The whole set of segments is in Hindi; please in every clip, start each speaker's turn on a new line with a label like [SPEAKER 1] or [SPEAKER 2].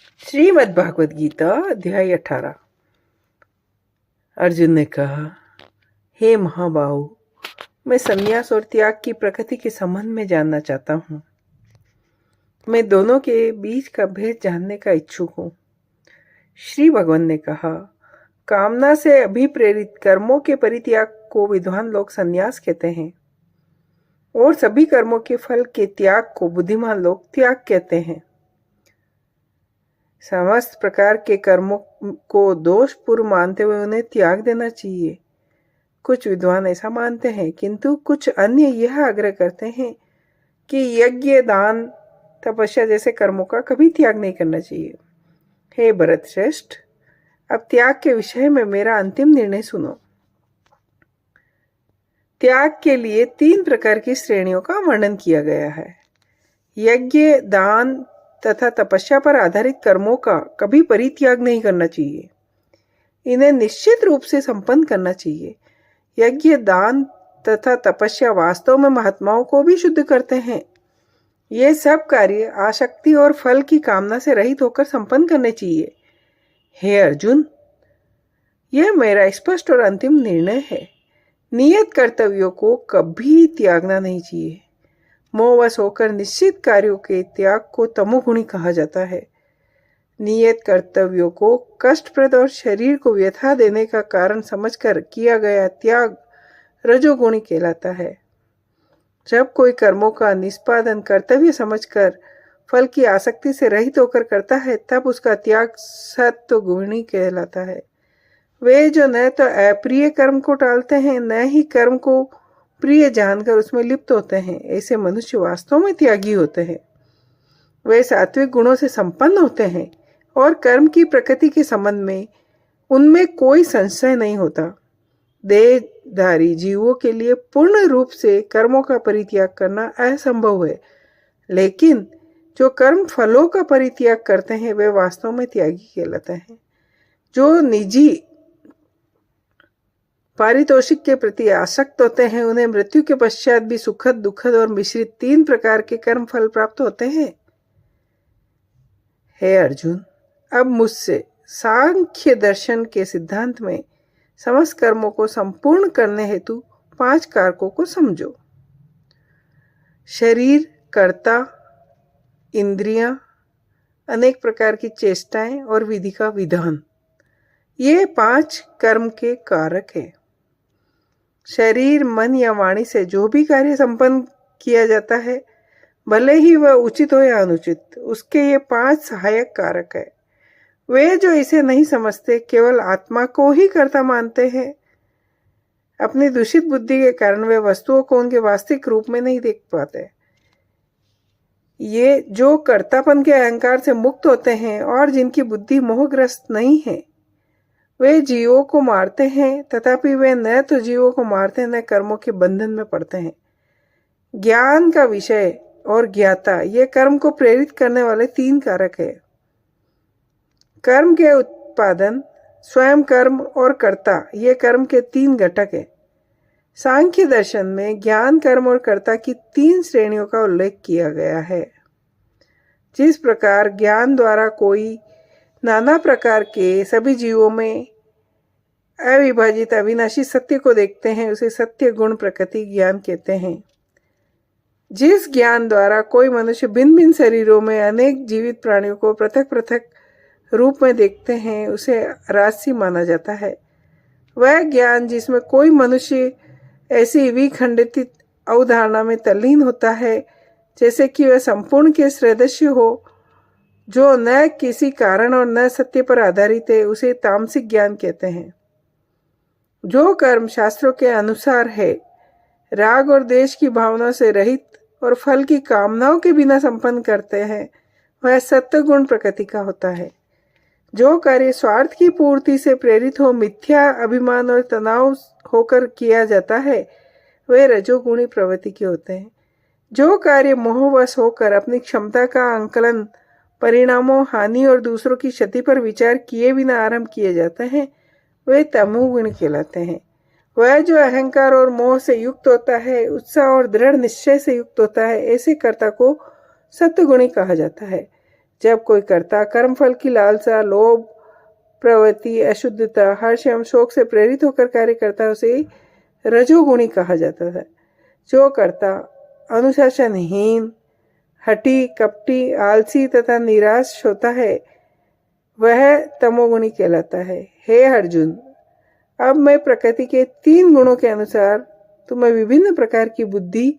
[SPEAKER 1] श्रीमद् भागवत गीता अध्याय 18। अर्जुन ने कहा, हे महाबाहु, मैं संन्यास और त्याग की प्रकृति के संबंध में जानना चाहता हूँ। मैं दोनों के बीच का भेद जानने का इच्छुक हूँ। श्री भगवान ने कहा, कामना से अभिप्रेरित कर्मों के परित्याग को विद्वान लोग संन्यास कहते हैं और सभी कर्मों के फल के त्याग को बुद्धिमान लोग त्याग कहते हैं। समस्त प्रकार के कर्मों को दोषपूर्ण मानते हुए उन्हें त्याग देना चाहिए। कुछ विद्वान ऐसा मानते हैं, किंतु कुछ अन्य यह आग्रह करते हैं कि यज्ञ, दान, तपस्या जैसे कर्मों का कभी त्याग नहीं करना चाहिए। हे भरत श्रेष्ठ, अब त्याग के विषय में मेरा अंतिम निर्णय सुनो। त्याग के लिए 3 प्रकार की श्रेणियों का वर्णन किया गया है। यज्ञ, दान तथा तपस्या पर आधारित कर्मों का कभी परित्याग नहीं करना चाहिए। इन्हें निश्चित रूप से संपन्न करना चाहिए। यज्ञ, दान तथा तपस्या वास्तव में महात्माओं को भी शुद्ध करते हैं। ये सब कार्य आसक्ति और फल की कामना से रहित होकर संपन्न करने चाहिए। हे अर्जुन, यह मेरा स्पष्ट और अंतिम निर्णय है। नियत कर्तव्यों को कभी त्यागना नहीं चाहिए। मोहवश होकर निश्चित कार्यों के त्याग को तमोगुणी कहा जाता है। नियत कर्तव्यों को कष्टप्रद और शरीर को व्यथा देने का कारण समझकर किया गया त्याग रजोगुणी कहलाता है। जब कोई कर्मों का निष्पादन कर्तव्य समझकर फल की आसक्ति से रहित होकर करता है, तब उसका त्याग सत्वगुणी कहलाता है। वे जो न तो अप्रिय कर्म को टालते हैं, न ही कर्म को प्रिय जानकर उसमें लिप्त होते हैं, ऐसे मनुष्य वास्तव में त्यागी होते हैं। वे सात्विक गुणों से संपन्न होते हैं और कर्म की प्रकृति के संबंध में उनमें कोई संशय नहीं होता। देहधारी जीवों के लिए पूर्ण रूप से कर्मों का परित्याग करना असंभव है, लेकिन जो कर्म फलों का परित्याग करते हैं वे वास्तव में त्यागी कहलाते हैं। जो निजी पारितोषिक के प्रति आसक्त होते हैं, उन्हें मृत्यु के पश्चात भी सुखद, दुखद और मिश्रित 3 प्रकार के कर्म फल प्राप्त होते हैं। हे अर्जुन, अब मुझसे सांख्य दर्शन के सिद्धांत में समस्त कर्मों को संपूर्ण करने हेतु 5 कारकों को समझो। शरीर, कर्ता, इंद्रियां, अनेक प्रकार की चेष्टाएं और विधि का विधान, ये 5 कर्म के कारक हैं। शरीर, मन या वाणी से जो भी कार्य संपन्न किया जाता है, भले ही वह उचित हो या अनुचित, उसके ये 5 सहायक कारक है। वे जो इसे नहीं समझते, केवल आत्मा को ही कर्ता मानते हैं। अपनी दूषित बुद्धि के कारण वे वस्तुओं को उनके वास्तविक रूप में नहीं देख पाते। ये जो कर्तापन के अहंकार से मुक्त होते हैं और जिनकी बुद्धि मोहग्रस्त नहीं है, वे जीवों को मारते हैं, तथापि वे न तो जीवों को मारते न कर्मों के बंधन में पड़ते हैं। ज्ञान का विषय और ज्ञाता, ये कर्म को प्रेरित करने वाले 3 कारक है। कर्म के उत्पादन, स्वयं कर्म और कर्ता, ये कर्म के 3 घटक है। सांख्य दर्शन में ज्ञान, कर्म और कर्ता की 3 श्रेणियों का उल्लेख किया गया है। जिस प्रकार ज्ञान द्वारा कोई नाना प्रकार के सभी जीवों में अविभाजित अविनाशी सत्य को देखते हैं, उसे सत्य गुण प्रकृति ज्ञान कहते हैं। जिस ज्ञान द्वारा कोई मनुष्य भिन्न भिन्न शरीरों में अनेक जीवित प्राणियों को पृथक पृथक रूप में देखते हैं, उसे राजसी माना जाता है। वह ज्ञान जिसमें कोई मनुष्य ऐसी विखंडित अवधारणा में तल्लीन होता है जैसे कि वह संपूर्ण के सदस्य हो, जो न किसी कारण और न सत्य पर आधारित है, उसे तामसिक ज्ञान कहते हैं। जो कर्म शास्त्रों के अनुसार है, राग और द्वेष की भावना से रहित और फल की कामनाओं के बिना संपन्न करते हैं, वह सत्वगुण प्रकृति का होता है। जो कार्य स्वार्थ की पूर्ति से प्रेरित हो, मिथ्या अभिमान और तनाव होकर किया जाता है, वे रजोगुणी प्रवृत्ति के होते हैं। जो कार्य मोहवश होकर अपनी क्षमता का आंकलन, परिणामों, हानि और दूसरों की क्षति पर विचार किए बिना आरंभ किए जाते हैं, वे तमोगुण कहलाते हैं। वह जो अहंकार और मोह से युक्त होता है, उत्साह और दृढ़ निश्चय से युक्त होता है, ऐसे कर्ता को सत्वगुणी कहा जाता है। जब कोई कर्ता कर्मफल की लालसा, लोभ, प्रवृत्ति, अशुद्धता, हर्ष एवं शोक से प्रेरित होकर कार्य करता है उसे रजोगुणी कहा जाता है। जो कर्ता अनुशासनहीन, हठी, कपटी, आलसी तथा निराश होता है वह तमोगुणी कहलाता है। हे अर्जुन, अब मैं प्रकृति के 3 गुणों के अनुसार तुम्हें विभिन्न प्रकार की बुद्धि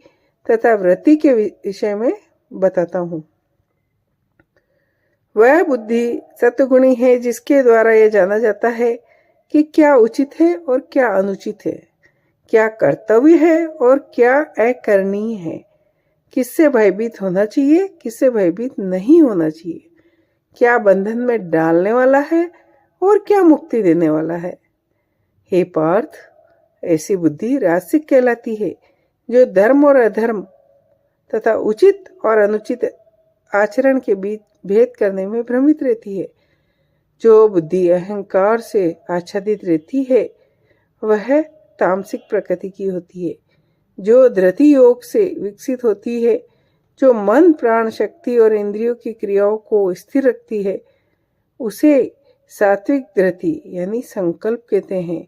[SPEAKER 1] तथा वृत्ति के विषय में बताता हूँ। वह बुद्धि सत्वगुणी है जिसके द्वारा यह जाना जाता है कि क्या उचित है और क्या अनुचित है, क्या कर्तव्य है और क्या अकरणीय है, किससे भयभीत होना चाहिए, किससे भयभीत नहीं होना चाहिए, क्या बंधन में डालने वाला है और क्या मुक्ति देने वाला है। हे पार्थ, ऐसी बुद्धि राजसिक कहलाती है जो धर्म और अधर्म तथा उचित और अनुचित आचरण के बीच भेद करने में भ्रमित रहती है। जो बुद्धि अहंकार से आच्छादित रहती है वह तामसिक प्रकृति की होती है। जो धृति योग से विकसित होती है, जो मन, प्राण, शक्ति और इंद्रियों की क्रियाओं को स्थिर रखती है, उसे सात्विक धृति यानी संकल्प कहते हैं।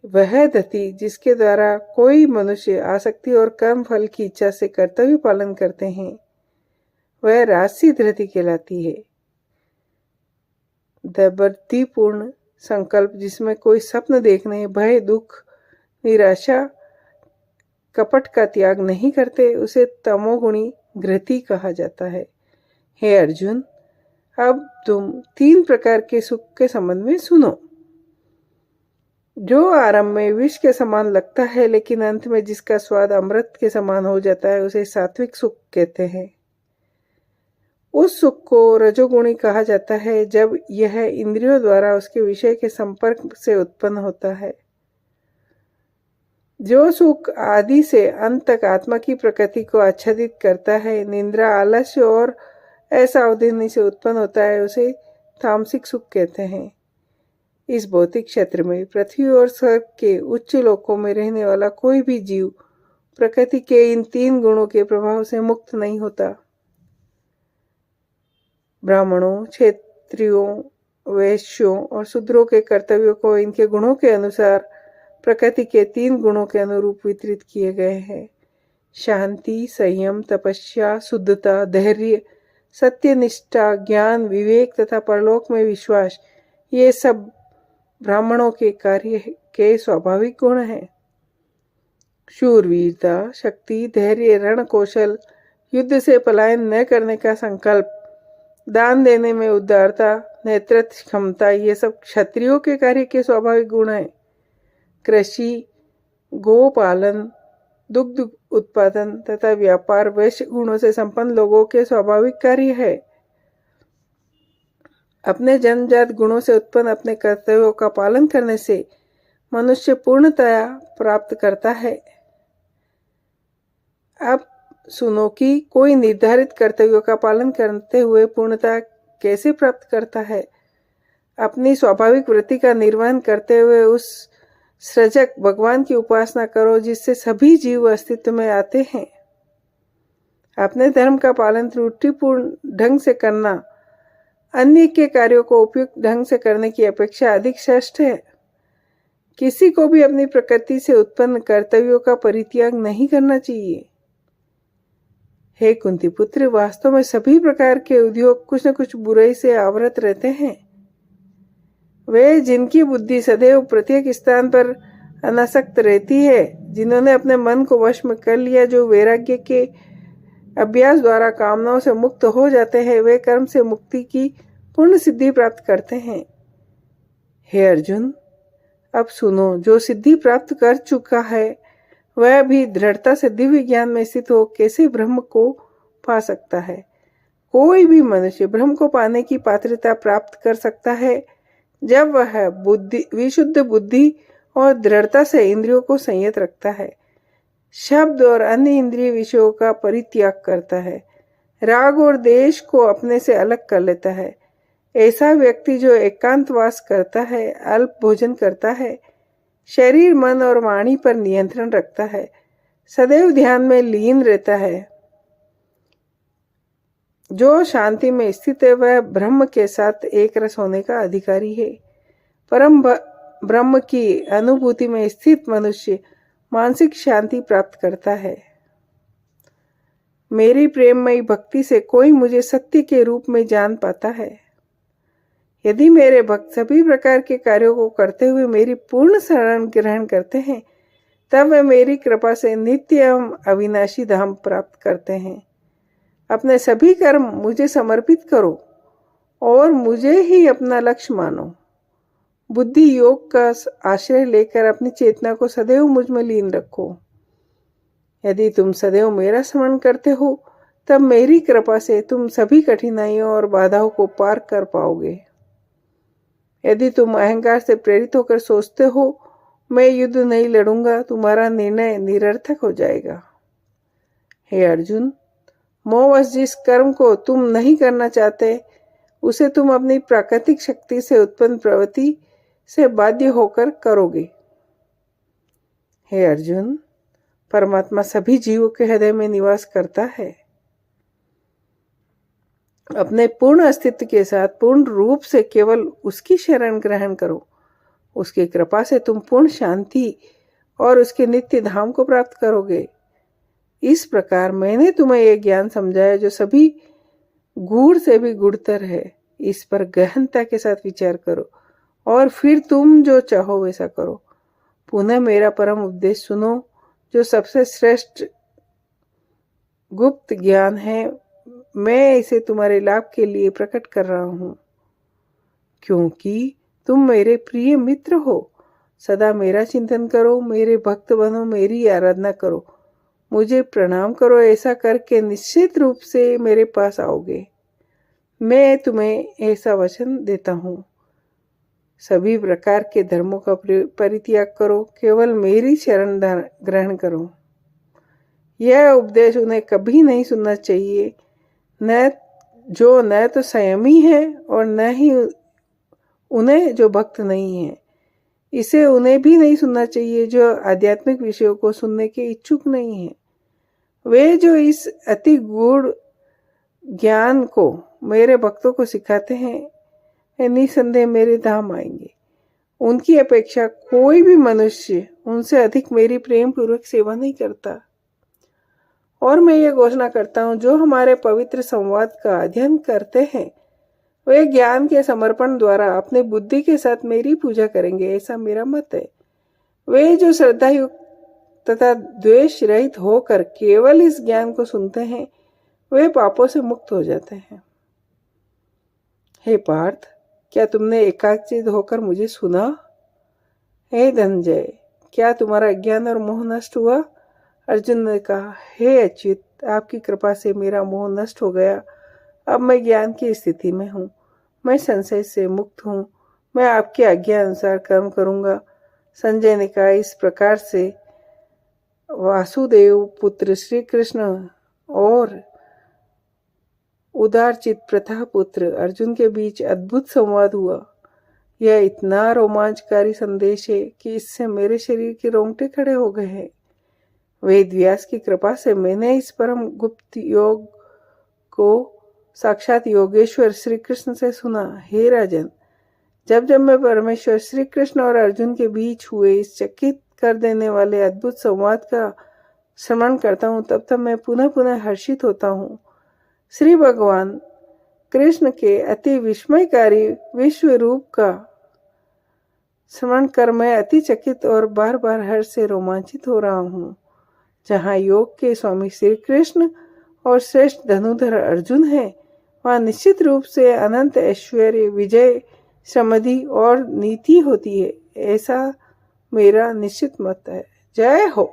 [SPEAKER 1] वह धृति जिसके द्वारा कोई मनुष्य आसक्ति और कर्म फल की इच्छा से कर्तव्य पालन करते हैं वह राजसी धृति कहलाती है। दबर्तीपूर्ण संकल्प जिसमें कोई स्वप्न देखने, भय, दुख, निराशा, कपट का त्याग नहीं करते उसे तमोगुणी घृति कहा जाता है। हे अर्जुन, अब तुम 3 प्रकार के सुख के संबंध में सुनो। जो आरंभ में विष के समान लगता है लेकिन अंत में जिसका स्वाद अमृत के समान हो जाता है उसे सात्विक सुख कहते हैं। उस सुख को रजोगुणी कहा जाता है जब यह इंद्रियों द्वारा उसके विषय के संपर्क से उत्पन्न होता है। जो सुख आदि से अंत तक आत्मा की प्रकृति को आच्छादित करता है, निद्रा, आलस्य और असावधानी से उत्पन्न होता है, उसे तामसिक सुख कहते हैं। इस भौतिक क्षेत्र में पृथ्वी और स्वर्ग के उच्च लोकों में रहने वाला कोई भी जीव प्रकृति के इन 3 गुणों के प्रभाव से मुक्त नहीं होता। ब्राह्मणों, क्षत्रियों, वैश्यों और शूद्रों के कर्तव्यों को इनके गुणों के अनुसार प्रकृति के 3 गुणों के अनुरूप वितरित किए गए हैं। शांति, संयम, तपस्या, शुद्धता, धैर्य, सत्यनिष्ठा, ज्ञान, विवेक तथा परलोक में विश्वास, ये सब ब्राह्मणों के कार्य के स्वाभाविक गुण हैं। शूरवीरता, शक्ति, धैर्य, रण कौशल, युद्ध से पलायन न करने का संकल्प, दान देने में उदारता, नेतृत्व क्षमता, ये सब क्षत्रियों के कार्य के स्वाभाविक गुण हैं। कृषि, गोपालन, दुग्ध उत्पादन तथा व्यापार वैश्य गुणों से संपन्न लोगों के स्वाभाविक कार्य है। अपने जन्मजात गुणों से उत्पन्न अपने कर्तव्यों का पालन करने से मनुष्य पूर्णतया प्राप्त करता है। अब सुनो कि कोई निर्धारित कर्तव्यों का पालन करते हुए पूर्णता कैसे प्राप्त करता है। अपनी स्वाभाविक वृत्ति का निर्वहन करते हुए उस सृजक भगवान की उपासना करो जिससे सभी जीव अस्तित्व में आते हैं। अपने धर्म का पालन त्रुटिपूर्ण ढंग से करना अन्य के कार्यों को उपयुक्त ढंग से करने की अपेक्षा अधिक श्रेष्ठ है। किसी को भी अपनी प्रकृति से उत्पन्न कर्तव्यों का परित्याग नहीं करना चाहिए। हे कुंती पुत्र, वास्तव में सभी प्रकार के उद्योग कुछ न कुछ बुराई से आवृत रहते हैं। वे जिनकी बुद्धि सदैव प्रत्येक स्थान पर अनासक्त रहती है, जिन्होंने अपने मन को वश में कर लिया, जो वैराग्य के अभ्यास द्वारा कामनाओं से मुक्त हो जाते हैं, वे कर्म से मुक्ति की पूर्ण सिद्धि प्राप्त करते हैं। हे अर्जुन, अब सुनो, जो सिद्धि प्राप्त कर चुका है वह भी दृढ़ता से दिव्य ज्ञान में स्थित हो कैसे ब्रह्म को पा सकता है। कोई भी मनुष्य ब्रह्म को पाने की पात्रता प्राप्त कर सकता है जब वह विशुद्ध बुद्धि और दृढ़ता से इंद्रियों को संयत रखता है, शब्द और अन्य इंद्रिय विषयों का परित्याग करता है, राग और देश को अपने से अलग कर लेता है। ऐसा व्यक्ति जो एकांतवास करता है, अल्प भोजन करता है, शरीर, मन और वाणी पर नियंत्रण रखता है, सदैव ध्यान में लीन रहता है, जो शांति में स्थित है वह ब्रह्म के साथ एक रस होने का अधिकारी है। परम ब्रह्म की अनुभूति में स्थित मनुष्य मानसिक शांति प्राप्त करता है। मेरी प्रेममयी भक्ति से कोई मुझे सत्य के रूप में जान पाता है। यदि मेरे भक्त सभी प्रकार के कार्यों को करते हुए मेरी पूर्ण शरण ग्रहण करते हैं, तब वे मेरी कृपा से नित्य एवं अविनाशी धाम प्राप्त करते हैं। अपने सभी कर्म मुझे समर्पित करो और मुझे ही अपना लक्ष्य मानो। बुद्धि योग का आश्रय लेकर अपनी चेतना को सदैव मुझ में लीन रखो। यदि तुम सदैव मेरा स्मरण करते हो, तब मेरी कृपा से तुम सभी कठिनाइयों और बाधाओं को पार कर पाओगे। यदि तुम अहंकार से प्रेरित होकर सोचते हो मैं युद्ध नहीं लड़ूंगा, तुम्हारा निर्णय निरर्थक हो जाएगा। हे अर्जुन, मोहवश जिस कर्म को तुम नहीं करना चाहते, उसे तुम अपनी प्राकृतिक शक्ति से उत्पन्न प्रवृत्ति से बाध्य होकर करोगे। हे अर्जुन, परमात्मा सभी जीवों के हृदय में निवास करता है। अपने पूर्ण अस्तित्व के साथ पूर्ण रूप से केवल उसकी शरण ग्रहण करो। उसकी कृपा से तुम पूर्ण शांति और उसके नित्य धाम को प्राप्त करोगे। इस प्रकार मैंने तुम्हें यह ज्ञान समझाया जो सभी गूढ़ से भी गूढ़तर है। इस पर गहनता के साथ विचार करो और फिर तुम जो चाहो वैसा करो। पुनः मेरा परम उपदेश सुनो जो सबसे श्रेष्ठ गुप्त ज्ञान है। मैं इसे तुम्हारे लाभ के लिए प्रकट कर रहा हूं, क्योंकि तुम मेरे प्रिय मित्र हो। सदा मेरा चिंतन करो, मेरे भक्त बनो, मेरी आराधना करो, मुझे प्रणाम करो। ऐसा करके निश्चित रूप से मेरे पास आओगे। मैं तुम्हें ऐसा वचन देता हूँ। सभी प्रकार के धर्मों का परित्याग करो, केवल मेरी शरण ग्रहण करो। यह उपदेश उन्हें कभी नहीं सुनना चाहिए, न तो संयमी है और न ही उन्हें जो भक्त नहीं है। इसे उन्हें भी नहीं सुनना चाहिए जो आध्यात्मिक विषयों को सुनने के इच्छुक नहीं है। वे जो इस अति गूढ़ ज्ञान को मेरे भक्तों को सिखाते हैं, निसंदेह मेरे धाम आएंगे। उनकी अपेक्षा कोई भी मनुष्य उनसे अधिक मेरी प्रेम पूर्वक सेवा नहीं करता। और मैं ये घोषणा करता हूँ, जो हमारे पवित्र संवाद का अध्ययन करते हैं वे ज्ञान के समर्पण द्वारा अपने बुद्धि के साथ मेरी पूजा करेंगे, ऐसा मेरा मत है। वे जो श्रद्धायुक्त तथा द्वेष रहित होकर केवल इस ज्ञान को सुनते हैं, वे पापों से मुक्त हो जाते हैं। हे पार्थ, क्या तुमने एकाग्रचित्त होकर मुझे सुना? हे धनंजय, क्या तुम्हारा ज्ञान और मोह नष्ट हुआ? अर्जुन ने कहा, हे अच्युत, आपकी कृपा से मेरा मोह नष्ट हो गया। अब मैं ज्ञान की स्थिति में हूँ, मैं संशय से मुक्त हूँ, मैं आपकी आज्ञा अनुसार कर्म करूँगा। संजय ने कहा, इस प्रकार से वासुदेव पुत्र श्री कृष्ण और उदारचित प्रथा पुत्र अर्जुन के बीच अद्भुत संवाद हुआ। यह इतना रोमांचकारी संदेश है कि इससे मेरे शरीर के रोंगटे खड़े हो गए हैं। वेद व्यास की कृपा से मैंने इस परम गुप्त योग को साक्षात योगेश्वर श्री कृष्ण से सुना। हे राजन, जब जब मैं परमेश्वर श्री कृष्ण और अर्जुन के बीच हुए इस चकित कर देने वाले अद्भुत संवाद का स्मरण करता हूँ, तब तब मैं पुनः पुनः हर्षित होता हूँ। श्री भगवान कृष्ण के अति विस्मयकारी विश्व रूप का स्मरण कर मैं अति चकित और बार बार हर्ष से रोमांचित हो रहा हूँ। जहाँ योग के स्वामी श्री कृष्ण और श्रेष्ठ धनुधर अर्जुन है, वहाँ निश्चित रूप से अनंत ऐश्वर्य, विजय, समृद्धि और नीति होती है, ऐसा मेरा निश्चित मत है। जय हो।